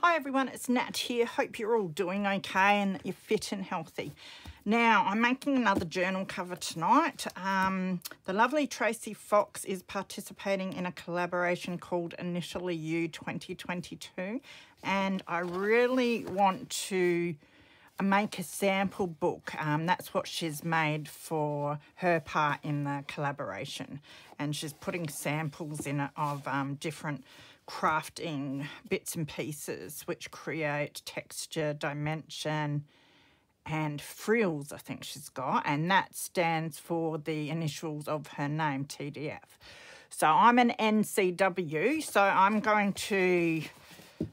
Hi everyone, it's Nat here. Hope you're all doing okay and you're fit and healthy. Now, I'm making another journal cover tonight. The lovely Tracy Fox is participating in a collaboration called Initially You 2022, and I really want to make a sample book. That's what she's made for her part in the collaboration, and she's putting samples in it of different crafting bits and pieces which create texture, dimension and frills, I think she's got, and that stands for the initials of her name, TDF. So I'm an NCW, so I'm going to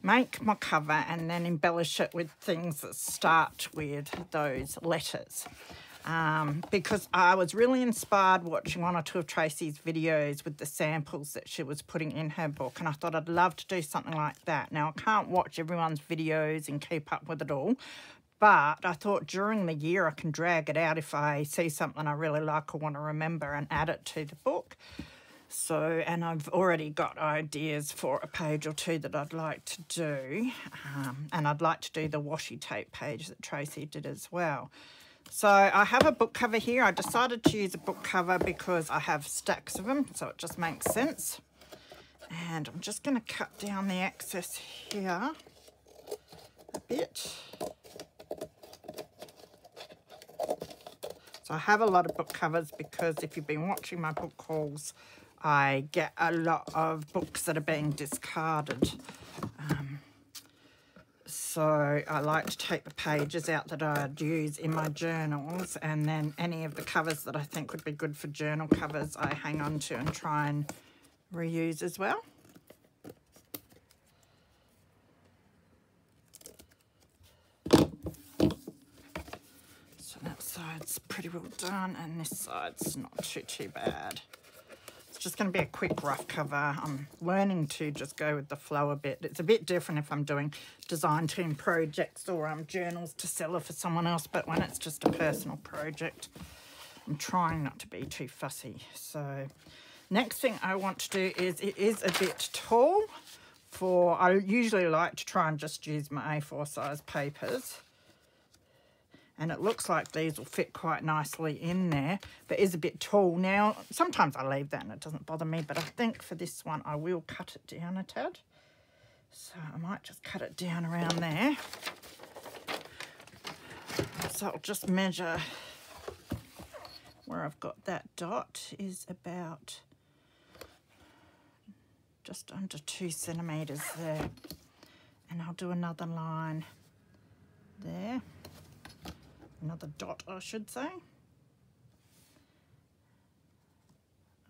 make my cover and then embellish it with things that start with those letters. Because I was really inspired watching one or two of Tracy's videos with the samples that she was putting in her book, and I thought I'd love to do something like that. Now, I can't watch everyone's videos and keep up with it all, but I thought during the year I can drag it out if I see something I really like or want to remember and add it to the book. So, and I've already got ideas for a page or two that I'd like to do, and I'd like to do the washi tape page that Tracy did as well. So I have a book cover here. I decided to use a book cover because I have stacks of them, so it just makes sense. And I'm just going to cut down the excess here a bit. So I have a lot of book covers because if you've been watching my book hauls, I get a lot of books that are being discarded. So I like to take the pages out that I'd use in my journals, and then any of the covers that I think would be good for journal covers I hang on to and try and reuse as well. So that side's pretty well done, and this side's not too bad. Just going to be a quick rough cover. I'm learning to just go with the flow a bit. It's a bit different if I'm doing design team projects or journals to sell for someone else, but when it's just a personal project, I'm trying not to be too fussy. So next thing I want to do is, it is a bit tall for, I usually like to try and just use my A4 size papers. And it looks like these will fit quite nicely in there, but is a bit tall. Now, sometimes I leave that and it doesn't bother me, but I think for this one I will cut it down a tad. So I might just cut it down around there. So I'll just measure where I've got that dot is about just under 2 centimetres there. And I'll do another line there. Another dot, I should say.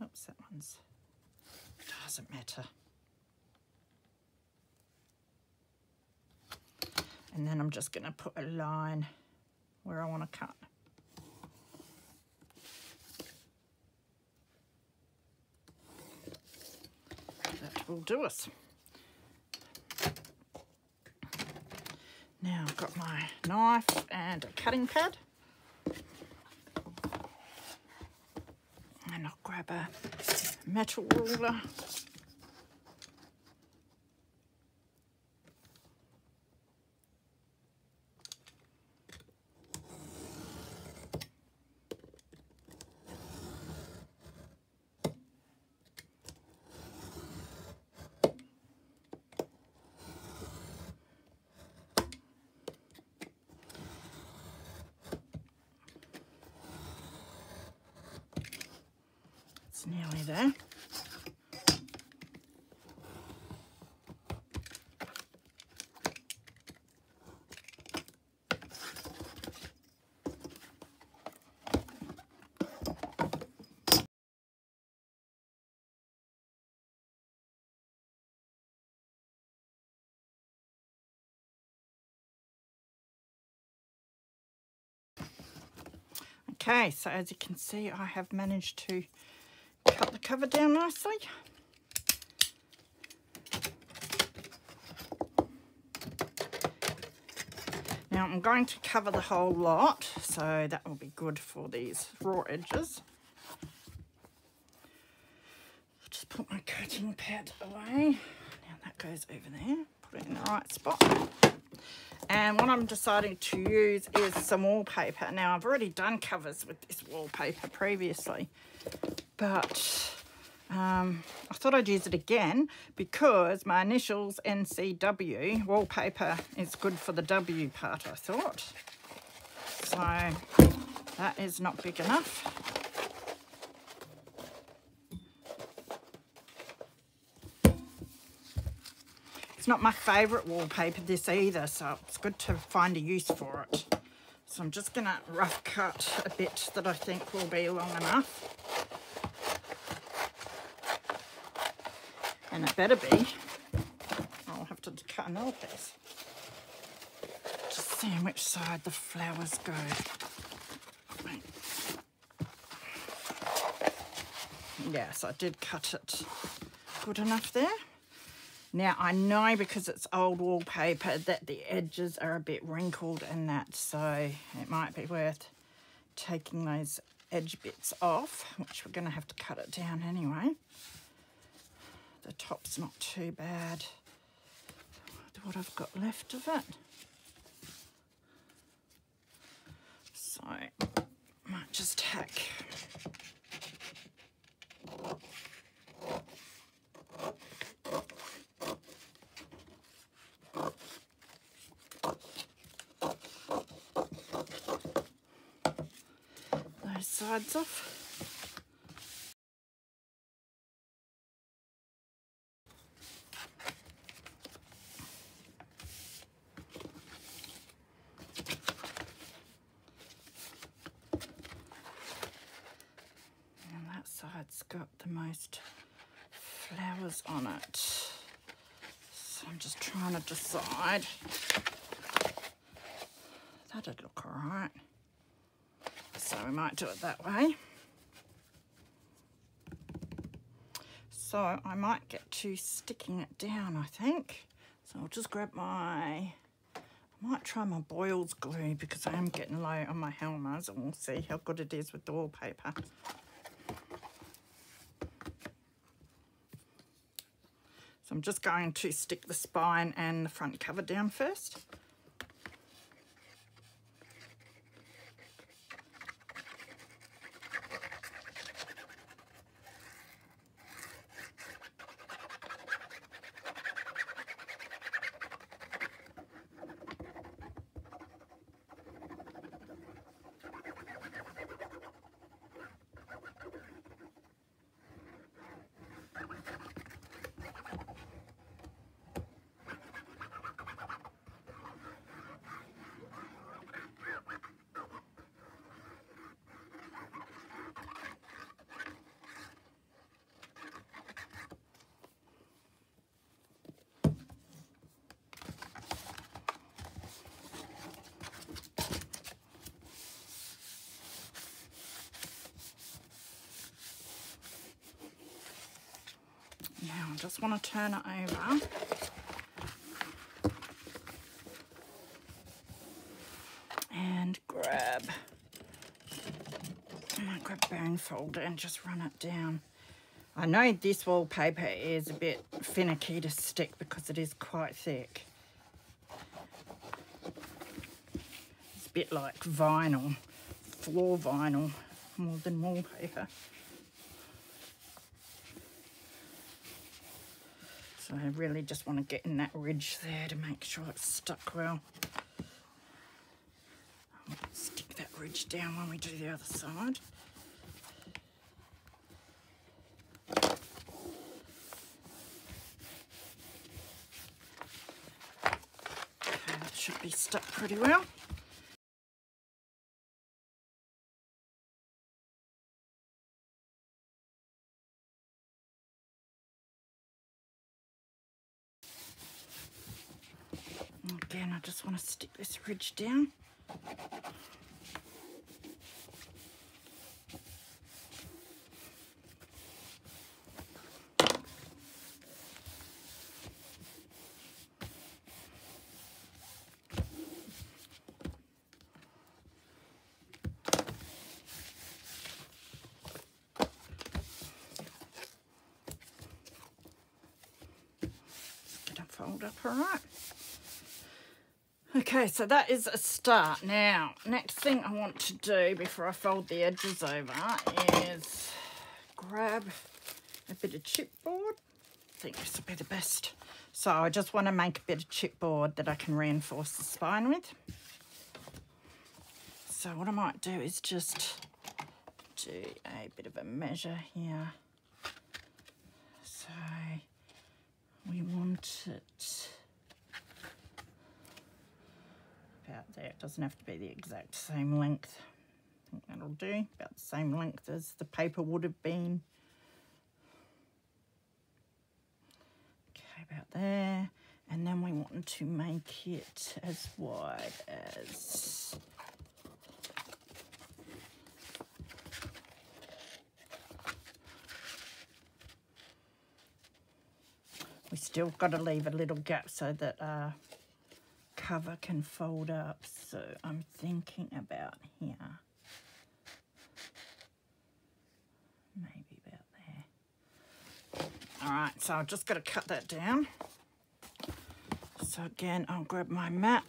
Oops, that one's, doesn't matter. And then I'm just going to put a line where I want to cut. That will do us. Now I've got my knife and a cutting pad, and I'll grab a metal ruler. Nearly there. Okay, so as you can see, I have managed to cut the cover down nicely. Now I'm going to cover the whole lot, so that will be good for these raw edges. I'll just put my cutting pad away. Now that goes over there. Put put it in the right spot. And what I'm deciding to use is some wallpaper. Now, I've already done covers with this wallpaper previously, but I thought I'd use it again because my initials NCW wallpaper is good for the W part, I thought. So that is not big enough. It's not my favourite wallpaper, this either, so it's good to find a use for it. So I'm just going to rough cut a bit that I think will be long enough. And it better be. I'll have to cut another piece. Just seeing which side the flowers go. Yes, I did cut it good enough there. Now, I know because it's old wallpaper that the edges are a bit wrinkled and that, so it might be worth taking those edge bits off, which we're going to have to cut it down anyway. The top's not too bad. What I've got left of it. So, might just tack those sides off. And that side's got the most flowers on it. So I'm just trying to decide. That'd look alright. So we might do it that way. So I might get to sticking it down, I think. So I'll just grab I might try my Boyle's glue because I am getting low on my Helmers, and we'll see how good it is with the wallpaper. So I'm just going to stick the spine and the front cover down first. Now I just want to turn it over. And grab bone folder and just run it down. I know this wallpaper is a bit finicky to stick because it is quite thick. It's a bit like vinyl, floor vinyl, more than wallpaper. So I really just want to get in that ridge there to make sure it's stuck well. I'll stick that ridge down when we do the other side. Okay, that should be stuck pretty well. Again, I just want to stick this ridge down. fold up all right. Okay, so that is a start. Now, next thing I want to do before I fold the edges over is grab a bit of chipboard. I think this will be the best. So I just want to make a bit of chipboard that I can reinforce the spine with. So what I might do is just do a bit of a measure here. So we want it about there. It doesn't have to be the exact same length. I think that'll do. About the same length as the paper would have been. Okay, about there. And then we want to make it as wide as... We still got to leave a little gap so that our cover can fold up. So I'm thinking about here. Maybe about there. All right, so I've just got to cut that down. So again, I'll grab my mat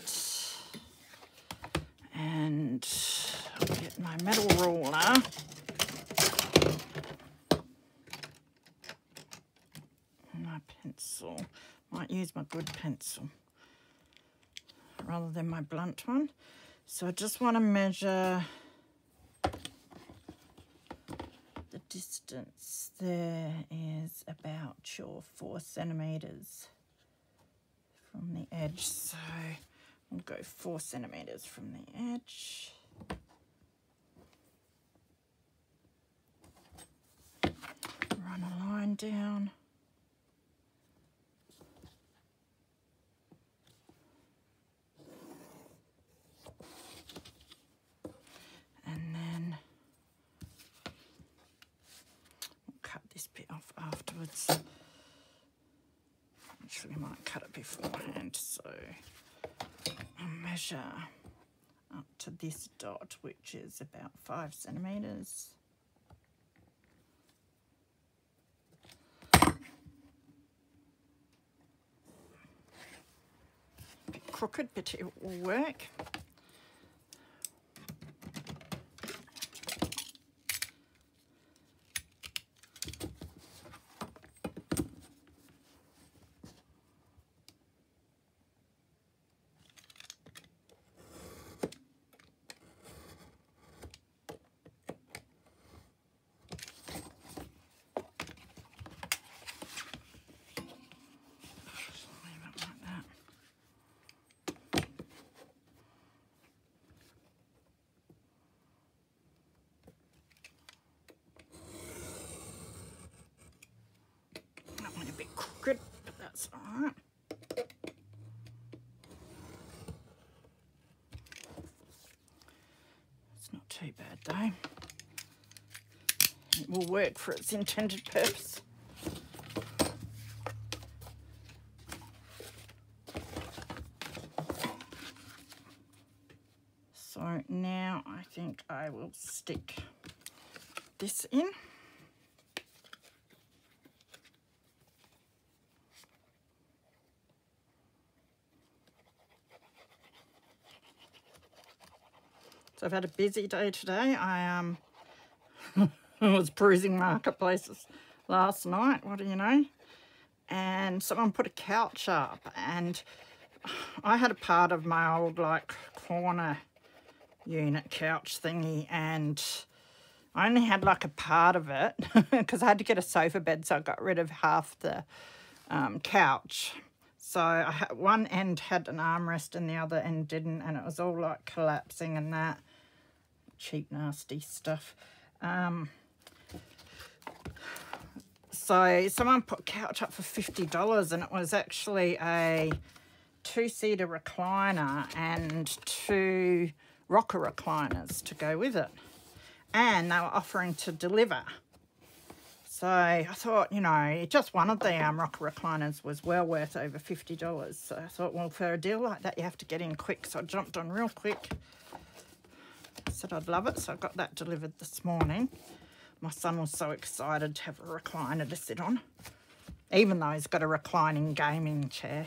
and I'll get my metal ruler. My pencil. Might use my good pencil rather than my blunt one. So I just want to measure the distance. There is about 4 centimetres from the edge. So we'll go 4 centimetres from the edge. Run a line down. Afterwards. Actually, we might cut it beforehand, so I'll measure up to this dot, which is about 5 centimetres. A bit crooked, but it will work. Good, but that's all right. It's not too bad though. It will work for its intended purpose. So now I think I will stick this in. So I've had a busy day today. I was perusing marketplaces last night, what do you know? And someone put a couch up, and I had a part of my old like corner unit couch thingy, and I only had like a part of it because I had to get a sofa bed, so I got rid of half the couch. So I had, one end had an armrest and the other end didn't, and it was all like collapsing and that cheap nasty stuff. So someone put couch up for $50, and it was actually a 2-seater recliner and 2 rocker recliners to go with it, and they were offering to deliver. So I thought, you know, just one of the rocker recliners was well worth over $50. So I thought, well, for a deal like that, you have to get in quick. So I jumped on real quick. Said I'd love it. So I got that delivered this morning. My son was so excited to have a recliner to sit on, even though he's got a reclining gaming chair.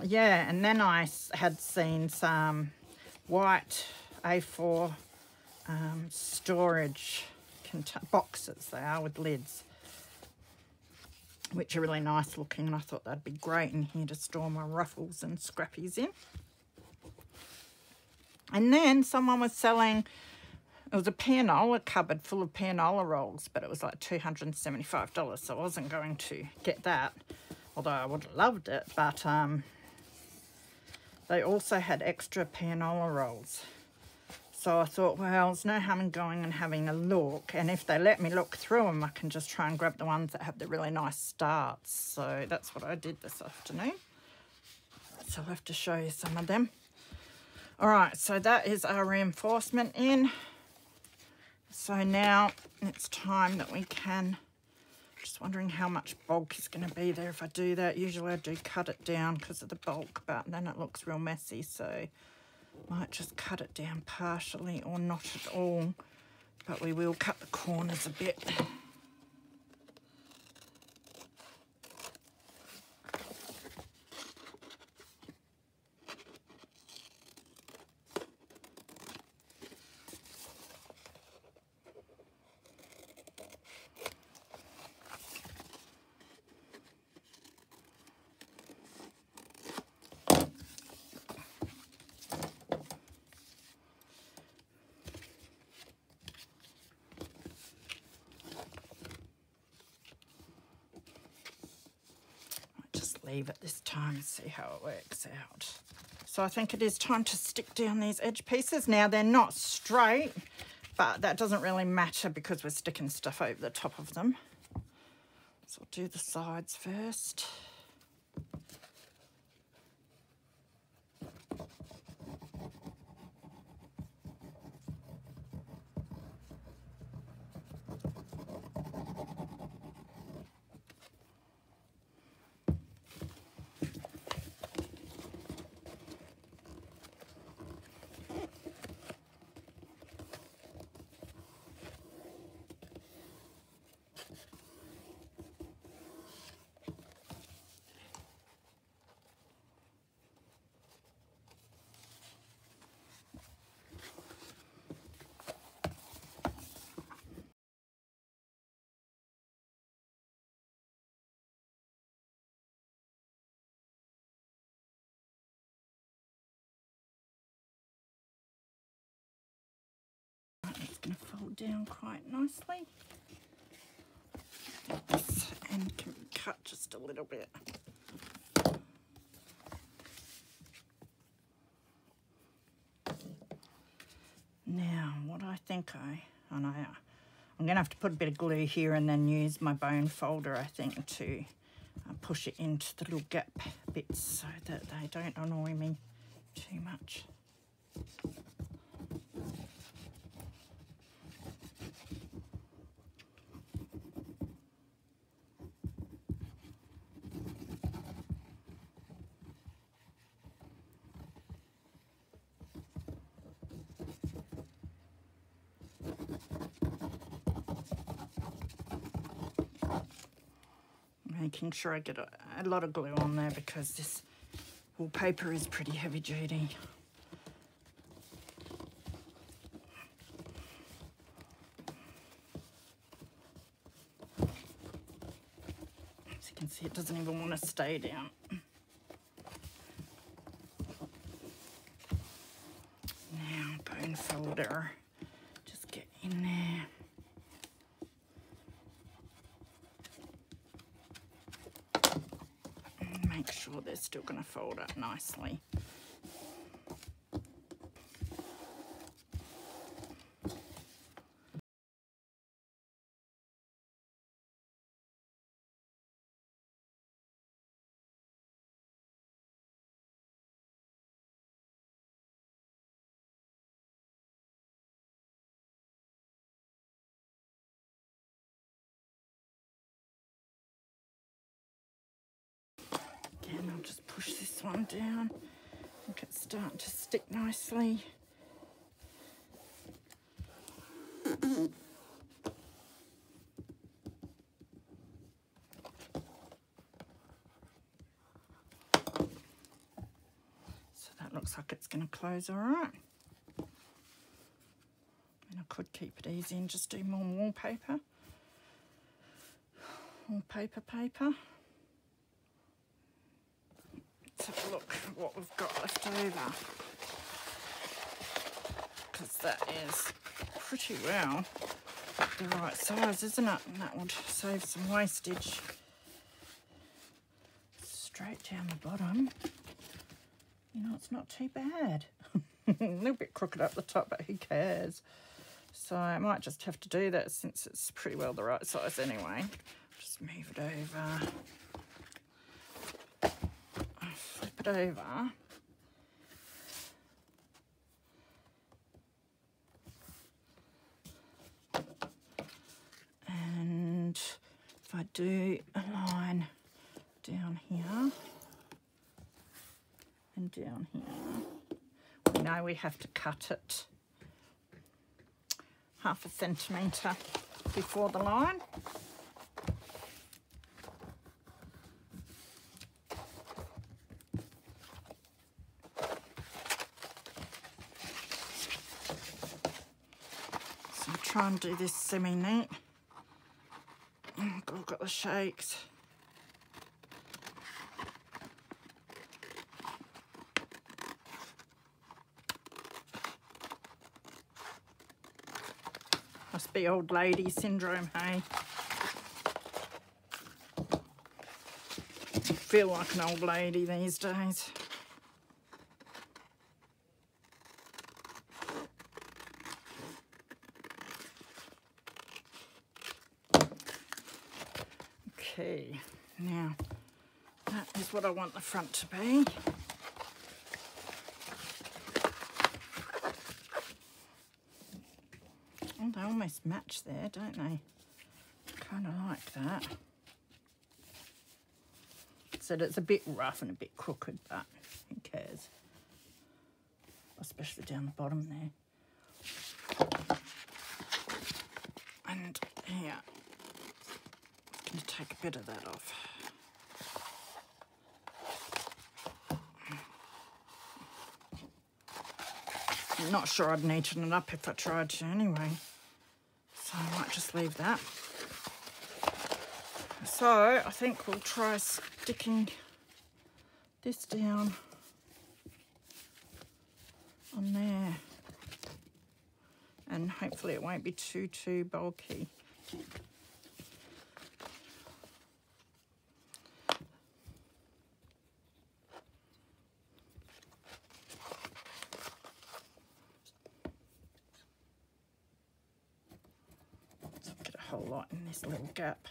Yeah, and then I had seen some white A4 storage boxes. They are with lids, which are really nice looking, and I thought that'd be great in here to store my ruffles and scrappies in. And then someone was selling, it was a pianola cupboard full of pianola rolls, but it was like $275, so I wasn't going to get that, although I would have loved it. But they also had extra pianola rolls. So I thought, well, there's no harm in going and having a look. And if they let me look through them, I can just try and grab the ones that have the really nice starts. So that's what I did this afternoon. So I'll have to show you some of them. All right, so that is our reinforcement in. So now it's time that we can, just wondering how much bulk is going to be there if I do that. Usually I do cut it down because of the bulk, but then it looks real messy. So might just cut it down partially or not at all, but we will cut the corners a bit. Leave it this time and see how it works out. So I think it is time to stick down these edge pieces. Now they're not straight, but that doesn't really matter because we're sticking stuff over the top of them. So I'll do the sides first. It's going to fold down quite nicely. This end can be cut just a little bit. Now, what I think I'm going to have to put a bit of glue here and then use my bone folder, I think, to push it into the little gap bits so that they don't annoy me too much. Making sure I get a lot of glue on there because this wallpaper is pretty heavy duty. As you can see, it doesn't even want to stay down. Now, bone folder, just get in there. Make sure they're still going to fold up nicely. Again, I'll just push this one down. I think it's starting to stick nicely. looks like it's going to close all right. And I could keep it easy and just do more wallpaper. Wallpaper paper. Let's have a look at what we've got left over. Because that is pretty well the right size, isn't it? And that would save some wastage. Straight down the bottom. You know, it's not too bad. A little bit crooked up the top, but who cares? So I might just have to do that since it's pretty well the right size anyway. Just move it over. Flip it over. And if I do a line down here and down here, we know we have to cut it 1/2 centimetre before the line. So I'll try and do this semi-neat. Oh God, I've got the shakes. Must be old lady syndrome, hey? I feel like an old lady these days. Okay, now that is what I want the front to be. Oh, they almost match there, don't they? Kind of like that. So it's a bit rough and a bit crooked, but who cares? Especially down the bottom there. And here, I'm going to take a bit of that off. I'm not sure I'd neaten it up if I tried to anyway. So I might just leave that. So I think we'll try sticking this down on there. And hopefully it won't be too bulky. So get a whole lot in this little gap.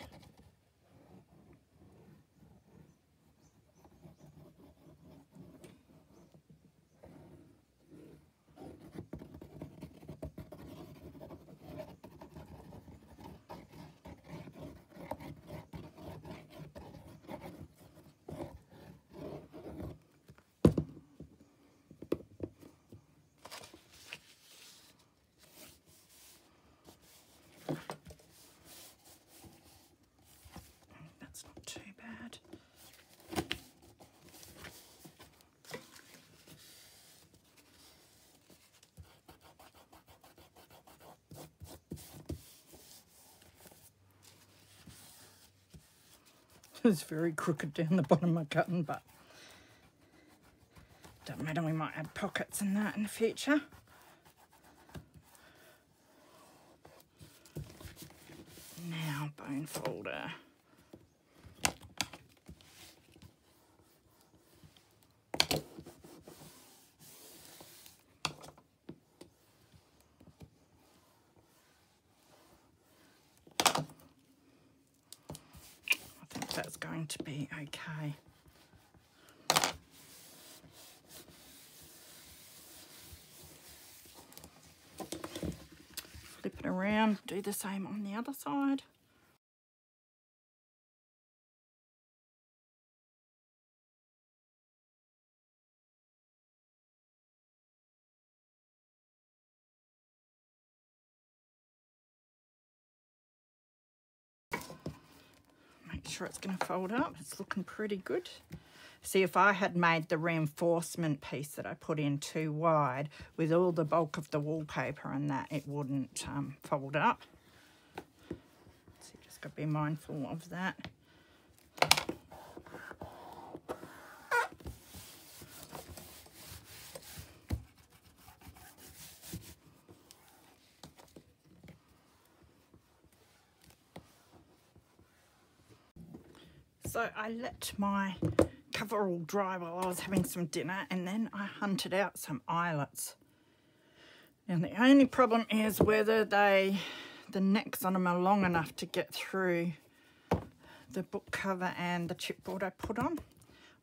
That's not too bad. It's very crooked down the bottom of my cutting, but don't matter, we might add pockets in that in the future. Now, bone folder. That's going to be okay. Flip it around, do the same on the other side. Make sure it's going to fold up. It's looking pretty good. See, if I had made the reinforcement piece that I put in too wide with all the bulk of the wallpaper and that, it wouldn't fold up. So you just got to be mindful of that. So I let my cover all dry while I was having some dinner, and then I hunted out some eyelets. Now the only problem is whether the necks on them are long enough to get through the book cover and the chipboard I put on.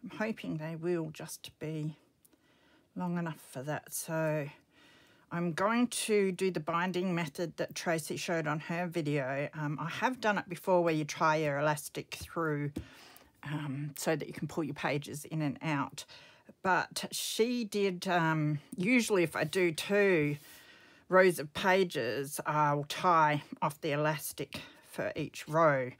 I'm hoping they will just be long enough for that. So I'm going to do the binding method that Tracy showed on her video. I have done it before where you tie your elastic through so that you can pull your pages in and out. But she did, usually if I do 2 rows of pages, I'll tie off the elastic for each row.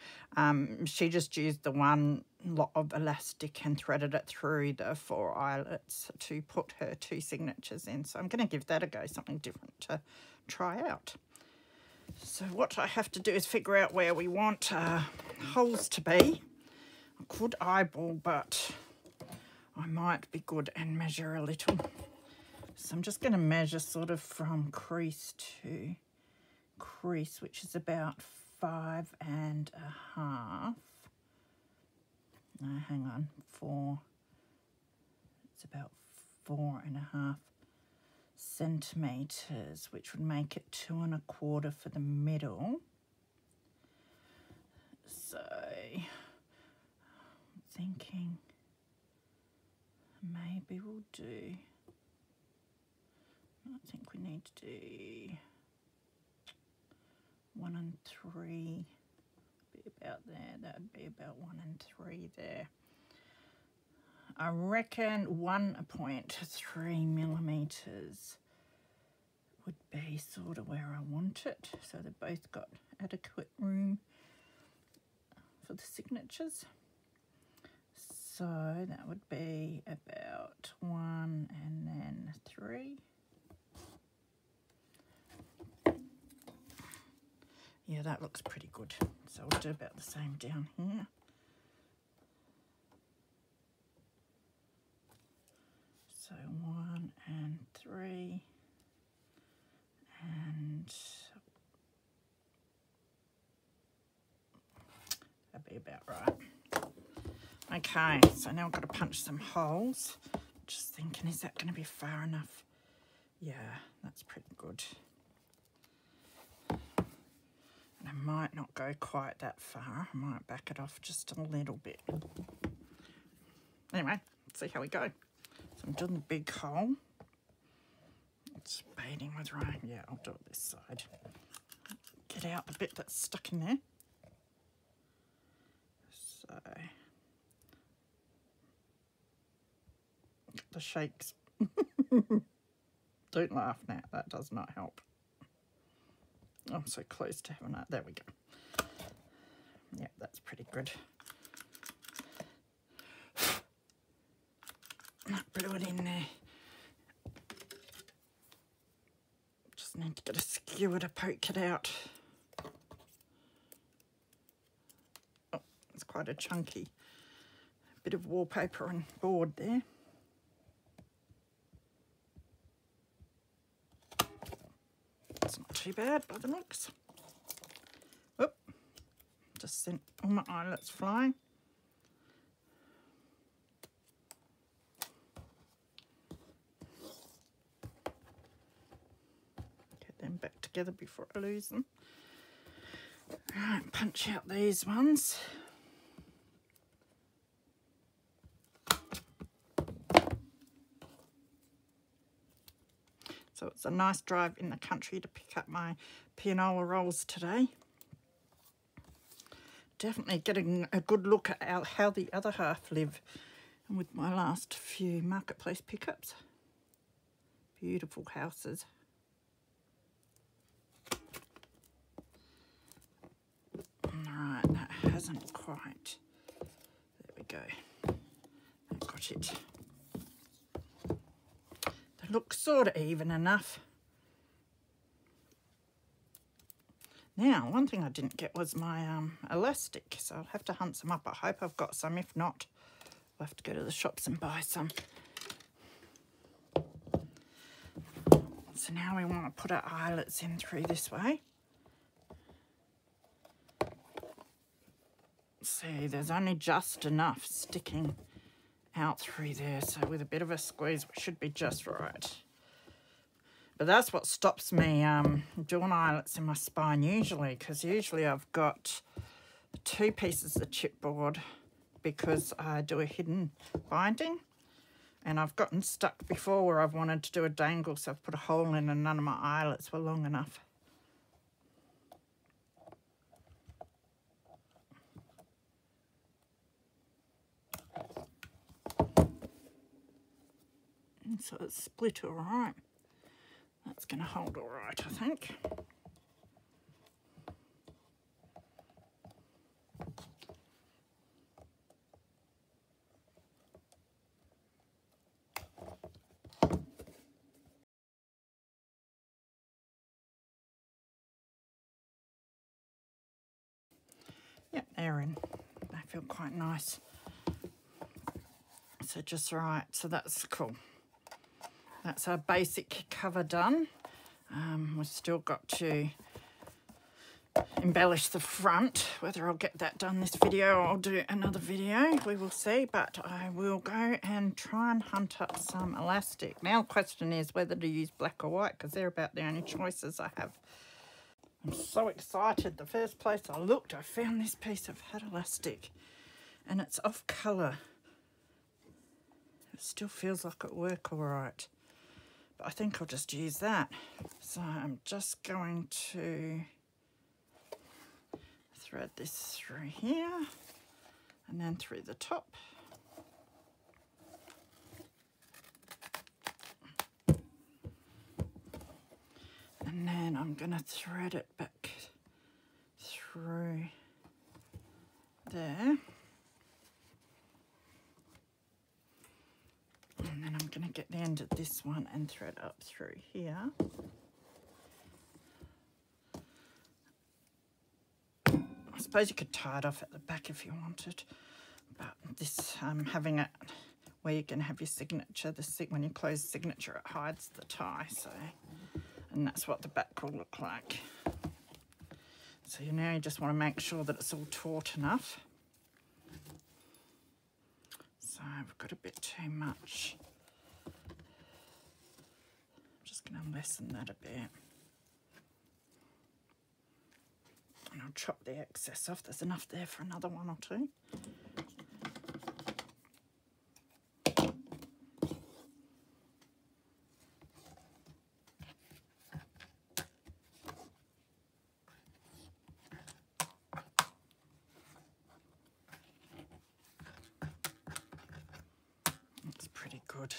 She just used the one lot of elastic and threaded it through the 4 eyelets to put her 2 signatures in. So I'm going to give that a go, something different to try out. So what I have to do is figure out where we want holes to be. I could eyeball, but I might be good and measure a little. So I'm just going to measure sort of from crease to crease, which is about 5 1/2. No, hang on, 4. It's about 4 1/2 centimetres, which would make it 2 1/4 for the middle. So I'm thinking maybe we'll do, I think we need to do 1 3, be about there. That would be about 1 3 there. I reckon 1.3 millimetres would be sort of where I want it. So they've both got adequate room for the signatures. So that would be about 1 and then 3. Yeah, that looks pretty good. So we'll do about the same down here. So 1 and 3, and that'd be about right. Okay, so now I've got to punch some holes. Just thinking, is that going to be far enough? Yeah, that's pretty good. And I might not go quite that far. I might back it off just a little bit. Anyway, let's see how we go. So I'm doing the big hole. It's baiting with rain. Yeah, I'll do it this side. Get out the bit that's stuck in there. So the shakes. Don't laugh now. That does not help. I'm so close to having that. There we go. Yeah, that's pretty good. I blew it in there. Just need to get a skewer to poke it out. Oh, it's quite a chunky bit of wallpaper and board there. It's not too bad by the looks. Whoop. Just sent all my eyelets flying. Get them back together before I lose them. Right, punch out these ones. So it's a nice drive in the country to pick up my pianola rolls today. Definitely getting a good look at how the other half live with my last few marketplace pickups. Beautiful houses. Alright, that hasn't quite. There we go. That about it. They look sort of even enough. Now, one thing I didn't get was my elastic, so I'll have to hunt some up. I hope I've got some. If not, I'll have to go to the shops and buy some. So now we want to put our eyelets in through this way. See, there's only just enough sticking out through there, so with a bit of a squeeze we should be just right. But that's what stops me doing eyelets in my spine usually, because usually I've got 2 pieces of chipboard because I do a hidden binding, and I've gotten stuck before where I've wanted to do a dangle, so I've put a hole in and none of my eyelets were long enough. And so it's split all right. That's going to hold all right, I think. Yep, they're in. They feel quite nice. So just right, so that's cool. That's our basic cover done. We've still got to embellish the front. Whether I'll get that done this video or I'll do another video, we will see. But I will go and try and hunt up some elastic. Now the question is whether to use black or white, because they're about the only choices I have. I'm so excited. The first place I looked, I found this piece of hat elastic, and it's off colour. It still feels like it'll work all right. But I think I'll just use that. So I'm just going to thread this through here and then through the top. And then I'm going to thread it back through there. And then I'm going to get the end of this one and thread up through here. I suppose you could tie it off at the back if you wanted, but this having it where you can have your signature, when you close the signature it hides the tie, so, and that's what the back will look like. So now you just want to make sure that it's all taut enough. So I've got a bit too much. I'm just going to lessen that a bit. And I'll chop the excess off. There's enough there for another one or two. That's pretty good.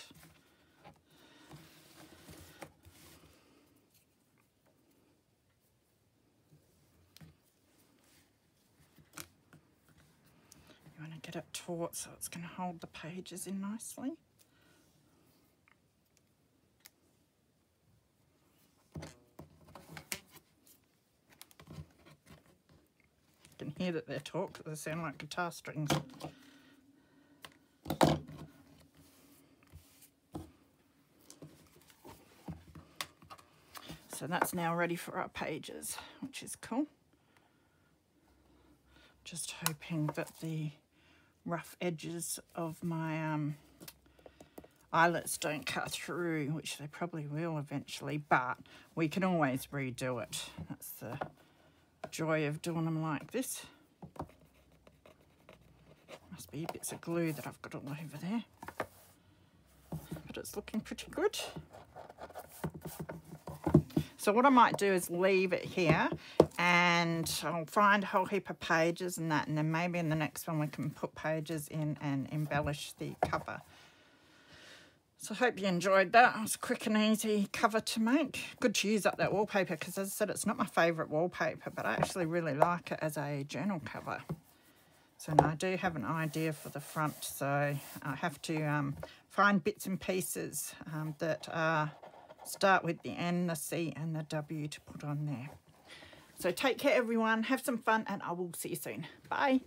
You want to get it taut so it's going to hold the pages in nicely. You can hear that they're taut because they sound like guitar strings. So that's now ready for our pages, which is cool. Just hoping that the rough edges of my eyelets don't cut through, which they probably will eventually, but we can always redo it. That's the joy of doing them like this. Must be bits of glue that I've got all over there, but it's looking pretty good. So what I might do is leave it here and I'll find a whole heap of pages and that, and then maybe in the next one we can put pages in and embellish the cover. So I hope you enjoyed that. It was a quick and easy cover to make. Good to use up that wallpaper because, as I said, it's not my favourite wallpaper, but I actually really like it as a journal cover. So now I do have an idea for the front, so I have to find bits and pieces that start with the N, the C and the W to put on there. So take care everyone, have some fun, and I will see you soon. Bye.